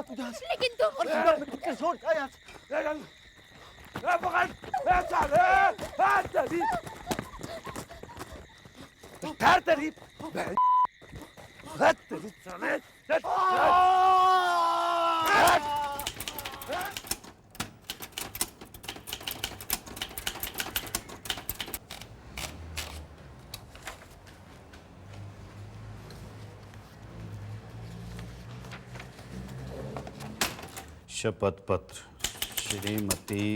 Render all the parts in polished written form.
तू यहाँ से। लेकिन तुम मिट्टी के छोड़ जा यहाँ से। पकड़ तेरी ठहर तेरी तेरी साले शपथ पत्र श्रीमती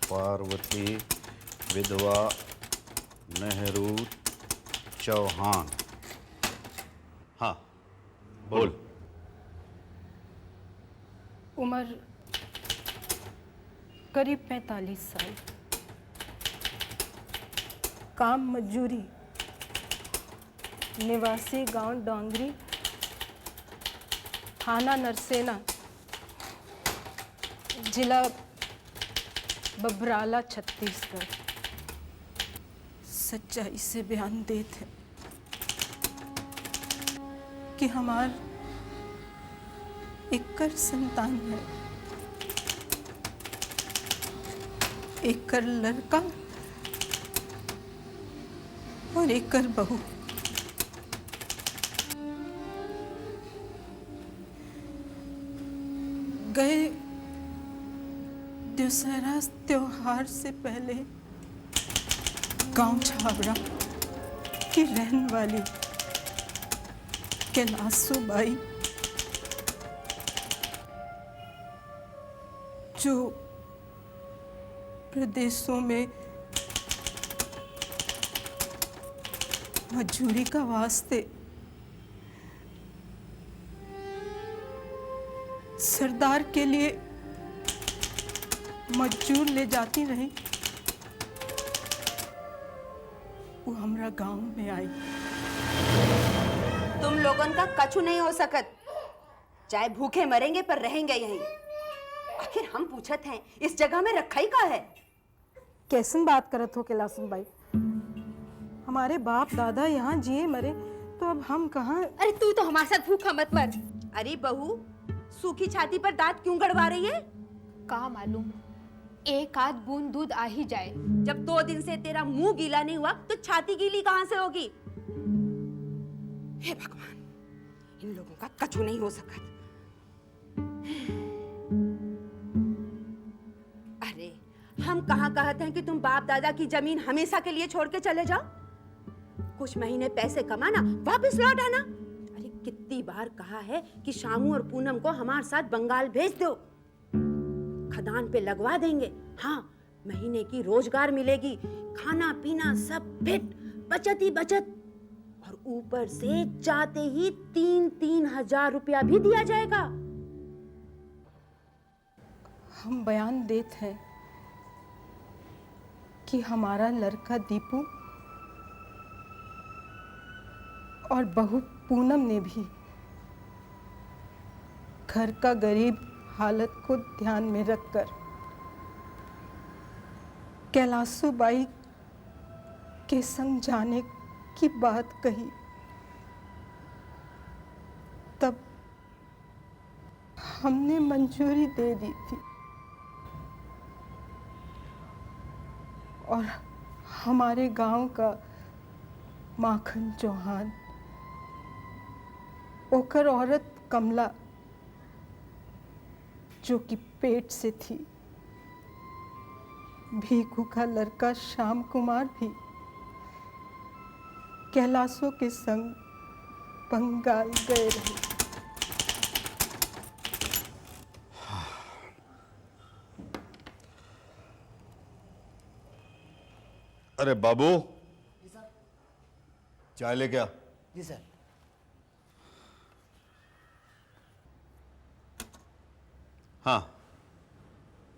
पार्वती विधवा नेहरू चौहान। हाँ बोल। उम्र करीब 45 साल, काम मजदूरी, निवासी गांव डोंगरी, थाना नरसेना, जिला बबराला, छत्तीसगढ़। सच्चाई से बयान देते कि हमार एकर संतान है, एकर लड़का और एकर बहू। गए दशहरा त्योहार से पहले गांव छाबड़ा की रहने वाली कैलाशो बाई, जो प्रदेशों में मजदूरी का वास्ते सरदार के लिए मजदूर ले जाती रही, वो हमारा गांव में आई। तुम लोगन का कछु नहीं हो सकत, चाहे भूखे मरेंगे पर रहेंगे यहीं। आखिर हम पूछत हैं इस जगह में रखा ही का है? कैसन बात करत हो कैलासन बाई? हमारे बाप दादा यहाँ जिए मरे तो अब हम कहाँ? अरे तू तो हमारे साथ भूखा मत मर। अरे बहू, सूखी छाती पर दांत क्यों गड़वा रही है? का मालूम, एक आध बूंद दूध आ ही जाए। जब 2 दिन से तेरा मुंह गीला नहीं हुआ तो छाती गीली कहां से होगी? हे भगवान, इन लोगों का कछु नहीं हो सकता। अरे हम कहाँ कहते हैं कि तुम बाप दादा की जमीन हमेशा के लिए छोड़ के चले जाओ? कुछ महीने पैसे कमाना, वापस लौट आना। अरे कितनी बार कहा है कि शामू और पूनम को हमारे साथ बंगाल भेज दो, खदान पे लगवा देंगे। हाँ, महीने की रोजगार मिलेगी, खाना पीना सब फिट, बचत ही बचत, और ऊपर से चाहते ही 3-3 हजार रुपया भी दिया जाएगा। हम बयान देते हैं कि हमारा लड़का दीपू और बहू पूनम ने भी घर का गरीब हालत को ध्यान में रखकर कैलाशो बाई के संग जाने की बात कही। तब हमने मंजूरी दे दी थी और हमारे गांव का माखन चौहान, ओकर औरत कमला जो कि पेट से थी, भीखू का लड़का श्याम कुमार भी कैलाशों के संग बंगाल गए रहे। अरे बाबू, चाय ले क्या? जी सर। हाँ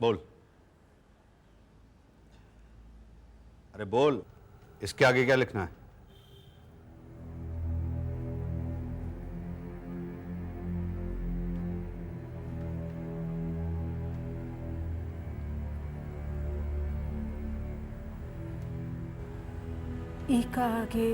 बोल। अरे बोल, इसके आगे क्या लिखना है? ई का आगे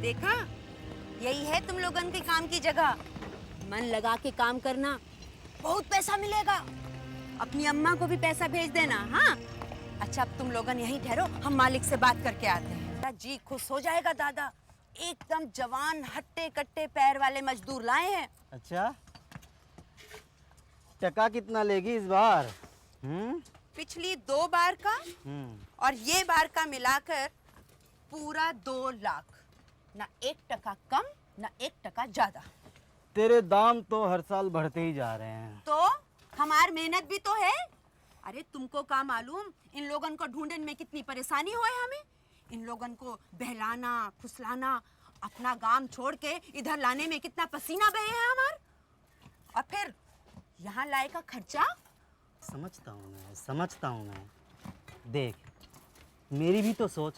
देखा, यही है तुम लोगन के काम की जगह। मन लगा के काम करना, बहुत पैसा मिलेगा। अपनी अम्मा को भी पैसा भेज देना। हाँ, अच्छा अब तुम लोगन यहीं ठहरो, हम मालिक से बात करके आते हैं। जी खुश हो जाएगा दादा, एकदम जवान हट्टे कट्टे पैर वाले मजदूर लाए हैं। अच्छा, टका कितना लेगी इस बार? पिछली 2 बार का और ये बार का मिलाकर पूरा 2 लाख। ना 1 टका कम, ना 1 टका ज्यादा। तेरे दाम तो हर साल बढ़ते ही जा रहे हैं। तो हमार मेहनत भी तो है। अरे तुमको क्या मालूम इन लोगन को ढूंढने में कितनी परेशानी हो है हमें। इन लोगन को बहलाना फुसलाना, अपना गांव छोड़ के इधर लाने में कितना पसीना बहे है हमार। और फिर यहाँ लाए का खर्चा। समझता हूँ मैं। देख, मेरी भी तो सोच,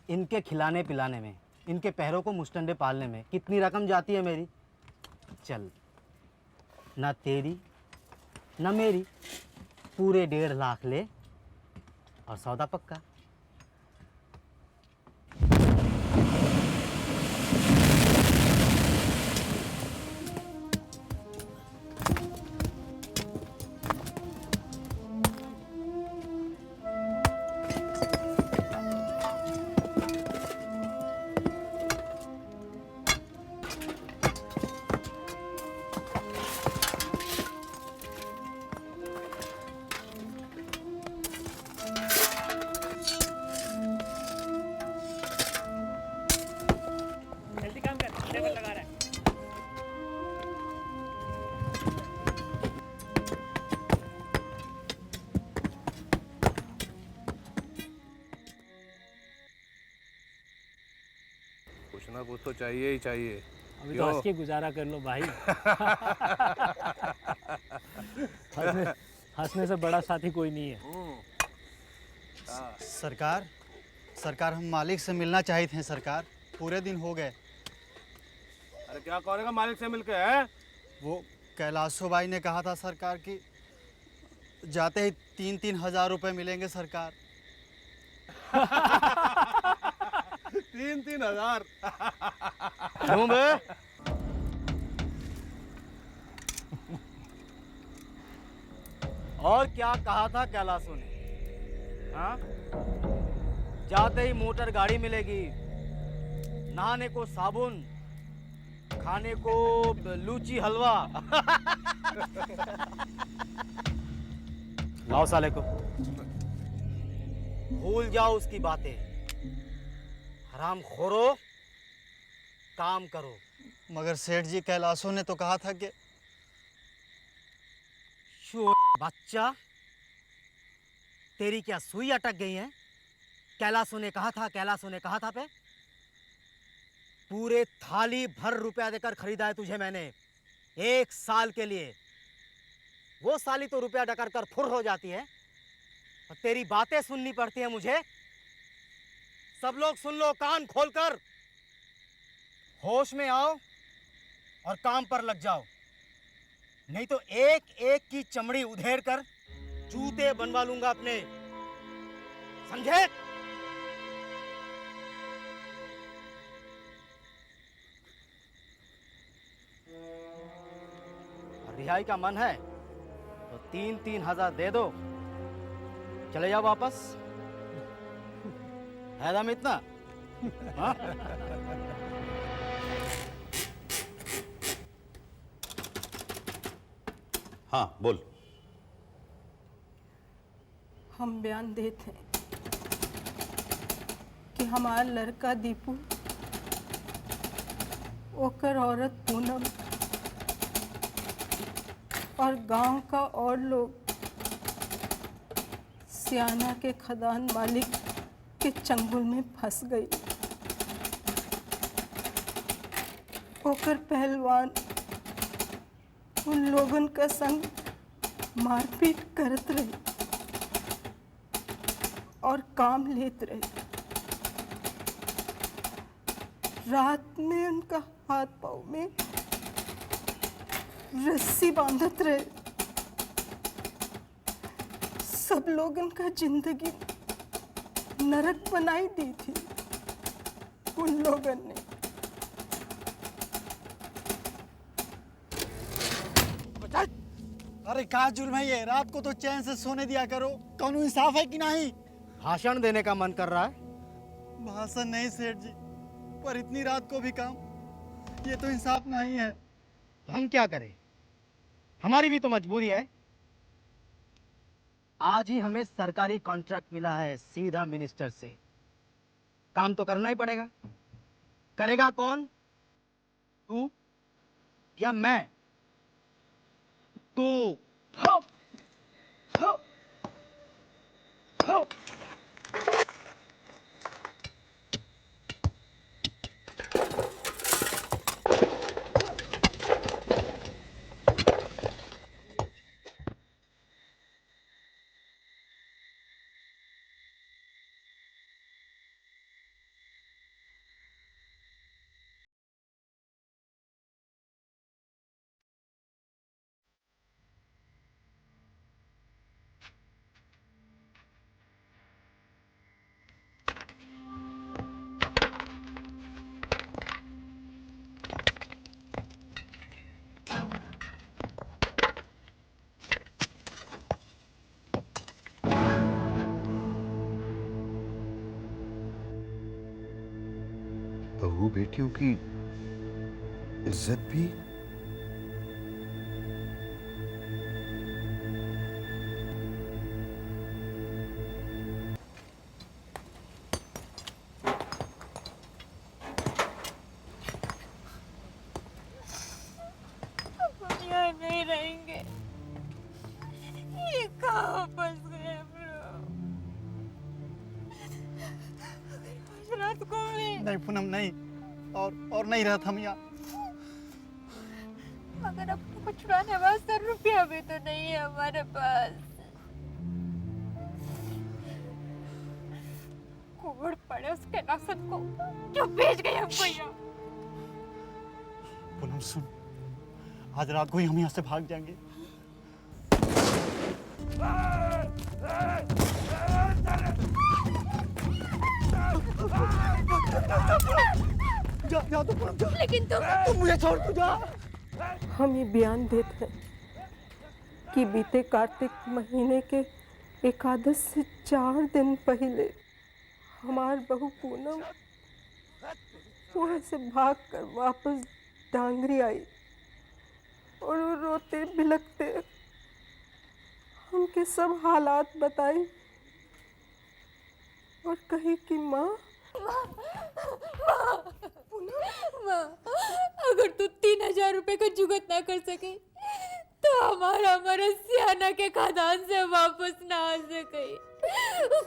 इनके खिलाने पिलाने में, इनके पैरों को मुस्टंडे पालने में कितनी रकम जाती है मेरी। चल, ना तेरी ना मेरी, पूरे 1.5 लाख ले और सौदा पक्का। जल्दी काम कर, लेबर लगा रहा है। कुछ ना कुछ तो चाहिए ही चाहिए। अभी तो हंस के गुजारा कर लो भाई। हंसने से बड़ा साथी कोई नहीं है। सरकार हम मालिक से मिलना चाहते हैं सरकार, पूरे दिन हो गए। अरे क्या करेगा मालिक से मिलके? है वो कैलाशो भाई ने कहा था सरकार की जाते ही 3-3 हजार रुपए मिलेंगे सरकार। 3-3 हजार? क्यों बे? और क्या कहा था कैलाशो ने? हाँ? जाते ही मोटर गाड़ी मिलेगी, नहाने को साबुन, खाने को लूची हलवा। लाओ साले को, भूल जाओ उसकी बातें। हराम खोरो, काम करो। मगर सेठ जी, कैलाशो ने तो कहा था कि बच्चा, तेरी क्या सुई अटक गई है? कैलाशो ने कहा था पे पूरे थाली भर रुपया देकर खरीदा है तुझे मैंने 1 साल के लिए। वो साली तो रुपया डकर कर फुर हो जाती है और तेरी बातें सुननी पड़ती है मुझे। सब लोग सुन लो कान खोलकर, होश में आओ और काम पर लग जाओ, नहीं तो एक एक की चमड़ी उधेड़ कर जूते बनवा लूंगा अपने, समझे? रिहाई का मन है तो 3-3 हजार दे दो, चले जाओ वापस। है दाम इतना? हाँ? हाँ बोल। हम बयान देते हैं कि हमारा लड़का दीपू, ओकर औरत पूनम और गांव का और लोग सियाना के खदान मालिक के चंगुल में फंस गई। ओकर पहलवान उन लोगन का संग मारपीट करत रहे और काम लेत रहे। रात में उनका हाथ पाँव में रस्सी बांधत रहे। सब लोगन का जिंदगी नरक बनाई दी थी उन लोगन ने। अरे का जुल्म है ये, रात को तो चैन से सोने दिया करो। कानून इंसाफ है कि नहीं? भाषण देने का मन कर रहा है? भाषण नहीं सेठ जी, पर इतनी रात को भी काम, ये तो इंसाफ नहीं है। तो हम क्या करें? हमारी भी तो मजबूरी है। आज ही हमें सरकारी कॉन्ट्रैक्ट मिला है सीधा मिनिस्टर से, काम तो करना ही पड़ेगा। करेगा कौन? तू या मैं? तू। बहू बेटियों की इज्जत भी। यहाँ नहीं रहेंगे, ये कहाँ फंस गए हम लोग? आज रात को भी नहीं पूनम नहीं, और नहीं रहता हम यहाँ। अगर आपको कुछ छुड़ाने वास्ते रुपया भी तो नहीं है हमारे पास। कोड़ पड़े उस कैलासन को जो भेज गए हमको यहाँ। पूनम सुन, आज रात को ही हम यहाँ से भाग जाएंगे। जा तो पूनम जा। लेकिन तुम मुझे छोड़ तू जा। हम ये बयान देते हैं कि बीते कार्तिक महीने के एकादश से 4 दिन पहले हमार बहू पूनम वहाँ से भागकर वापस डांगरी आई और वो रोते बिलखते हमके सब हालात बताई और कही कि माँ माँ, अगर तू 3,000 रुपए का जुगत ना कर सके तो हमारा सियाना के खादान से वापस ना आ सके।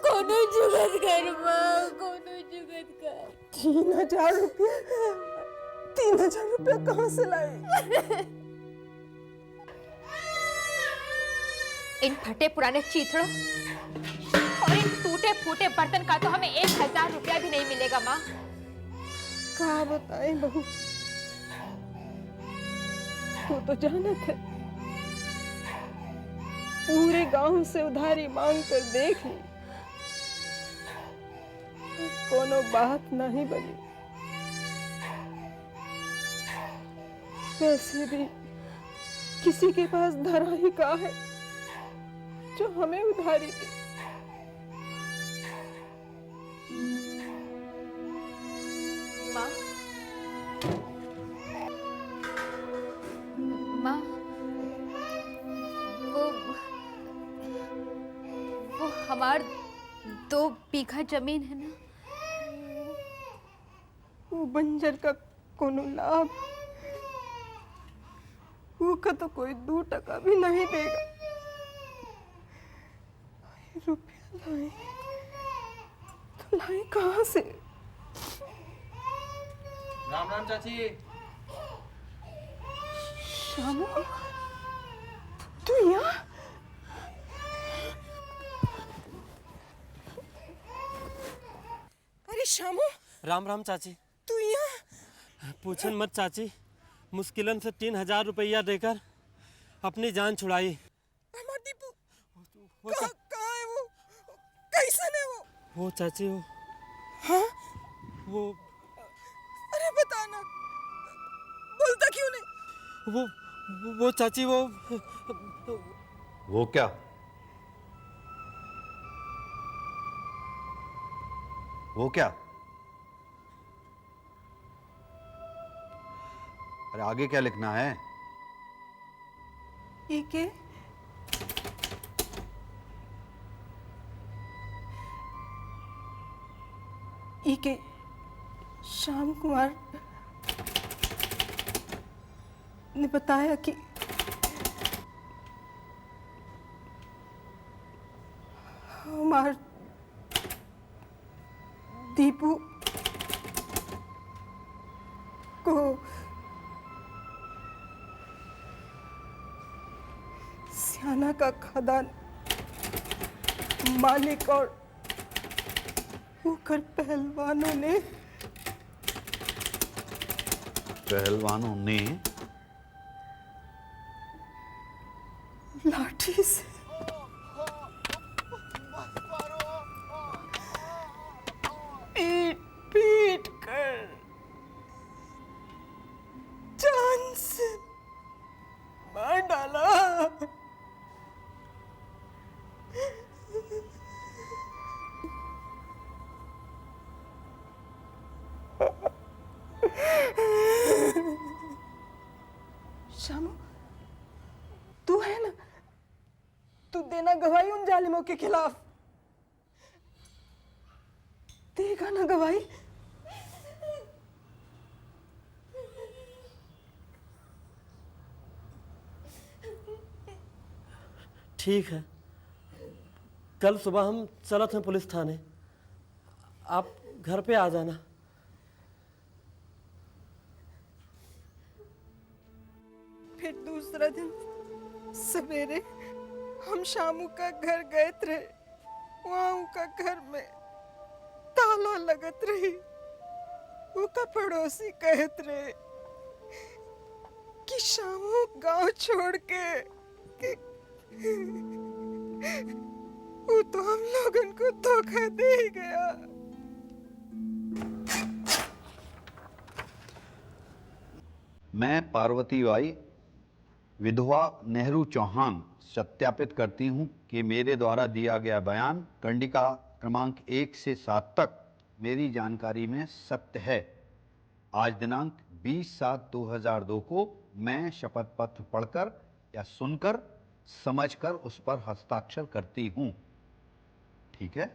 कोनो जुगत कर माँ, कोनो जुगत कर। 3,000 रुपया 3,000 रुपया कहाँ से लाई? इन फटे पुराने चीथड़ों और इन टूटे फूटे बर्तन का तो हमें 1,000 रुपया भी नहीं मिलेगा माँ। कहा बताए बहू, तू तो जानत है, पूरे गांव से उधारी मांग कर देख ली, कोनो बात नहीं बनी। वैसे भी किसी के पास धरा ही का है जो हमें उधारी दे। माँ, माँ, वो हमार 2 बीघा जमीन है ना, वो बंजर का कोनो लाभ, वो का तो कोई 2 टका भी नहीं देगा। रुपया लाए तो लाए कहाँ से? राम राम चाची। श्यामू, तू यहाँ? अरे श्यामू, राम राम चाची। तू यहाँ? पूछन मत चाची, मुश्किलन से 3,000 रुपया देकर अपनी जान छुड़ाई। हमार दीपू कहाँ है वो? कैसन है वो? वो चाची वो हाँ? वो अरे बताना, बोलता क्यों नहीं? वो वो चाची वो क्या? वो क्या? अरे आगे क्या लिखना है? इके इके श्याम कुमार ने बताया कि हमार दीपू को सियाना का खदान मालिक और होकर पहलवानों ने लाठी से पीट पीट कर जान से मार डाला। श्यामू, तू है ना? तू देना गवाही उन जालिमों के खिलाफ। देगा ना गवाही? ठीक है, कल सुबह हम चलत हैं पुलिस थाने, आप घर पे आ जाना। फिर दूसरा दिन सवेरे हम शामू का घर गए थे। वहाँ उनका घर में ताला लगत रही। उनका पड़ोसी कहत रहे कि शामू गांव छोड़ के वो तो हम लोगन को धोखा दे ही गया। मैं पार्वती बाई विधवा नेहरू चौहान सत्यापित करती हूं कि मेरे द्वारा दिया गया बयान कंडिका क्रमांक 1 से 7 तक मेरी जानकारी में सत्य है। आज दिनांक 20/7/2002 को मैं शपथ पत्र पढ़कर या सुनकर समझकर उस पर हस्ताक्षर करती हूं। ठीक है?